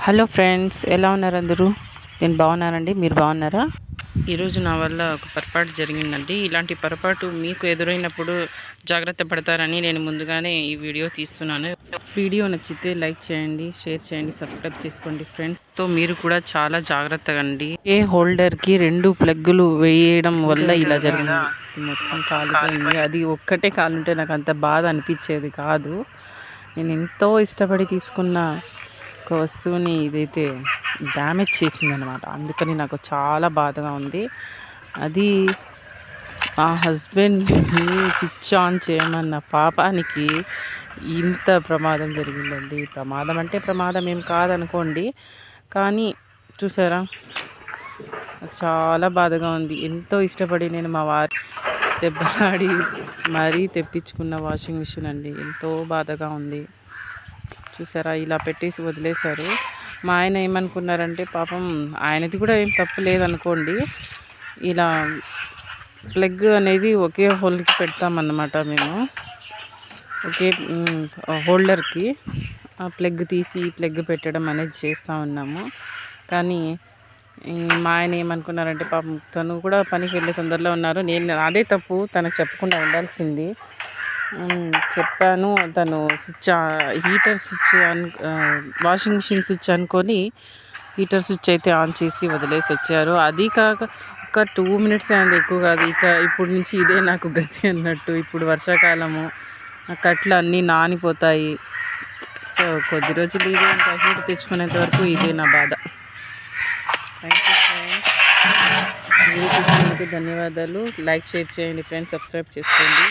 Hello friends, ఎలా ఉన్నారు అందరూ? నేను బాగున్నానండి. మీరు బాగున్నారా? ఈరోజు నా వల్ల ఒక పొరపాటు జరిగిందండి. ఇలాంటి పొరపాటు మీకు ఎదురైనప్పుడు జాగ్రత్త పడతారని నేను ముందుగానే ఈ వీడియో తీస్తున్నాను. వీడియో నచ్చితే లైక్ చేయండి, షేర్ చేయండి, సబ్స్క్రైబ్ చేసుకోండి ఫ్రెండ్స్. మీరు కూడా చాలా జాగ్రత్తగా అండి. ఏ హోల్డర్కి 2 ప్లగ్గులు వేయడం వల్ల ఇలా జరిగింది. మొత్తం కాలిపోయింది. అది ఒక్కటే కాలుంటే నాకు అంత బాధ అనిపించేది కాదు. నేను ఎంతో ఇష్టపడి తీసుకున్న ఒక వస్తువుని ఇదైతే డ్యామేజ్ చేసిందనమాట. అందుకని నాకు చాలా బాధగా ఉంది. అది మా హస్బెండ్ని స్విచ్ ఆన్ చేయమన్న పాపానికి ఇంత ప్రమాదం జరిగిందండి. ప్రమాదం అంటే ప్రమాదం ఏం కాదనుకోండి, కానీ చూసారా, నాకు చాలా బాధగా ఉంది. ఎంతో ఇష్టపడి నేను మా వారి దెబ్బలాడి మరీ తెప్పించుకున్న వాషింగ్ మిషన్ అండి. ఎంతో బాధగా ఉంది. చూసారా, ఇలా పెట్టేసి వదిలేశారు. మా ఆయన ఏమనుకున్నారంటే, పాపం ఆయనది కూడా ఏం తప్పు లేదనుకోండి. ఇలా ప్లగ్ అనేది ఒకే హోల్కి పెడతామన్నమాట మేము. ఒకే హోల్డర్కి ఆ ప్లగ్ తీసి ప్లగ్ పెట్టడం అనేది చేస్తూ ఉన్నాము. కానీ మా ఆయన ఏమనుకున్నారంటే, పాపం తను కూడా పనికి వెళ్ళే తొందరలో ఉన్నారు. నేను అదే తప్పు తనకు చెప్పకుండా ఉండాల్సింది. చెప్పాను. తను heater switch washing machine switch అనుకొని హీటర్ స్విచ్ అయితే ఆన్ చేసి వదిలేసి వచ్చారు. అది కాక ఒక 2 మినిట్స్ అయింది, ఎక్కువ కాదు. ఇప్పుడు నుంచి ఇదే నాకు గతి అన్నట్టు. ఇప్పుడు వర్షాకాలము, ఆ కట్లు అన్నీ నానిపోతాయి. సో కొద్ది రోజులు ఇదే ఇంకా హీటర్ తెచ్చుకునేంత వరకు ఇదే నా బాధ. Thank you friends. వీడియో చూసినందుకు ధన్యవాదాలు. లైక్, షేర్ చేయండి ఫ్రెండ్స్, సబ్స్క్రైబ్ చేసుకోండి.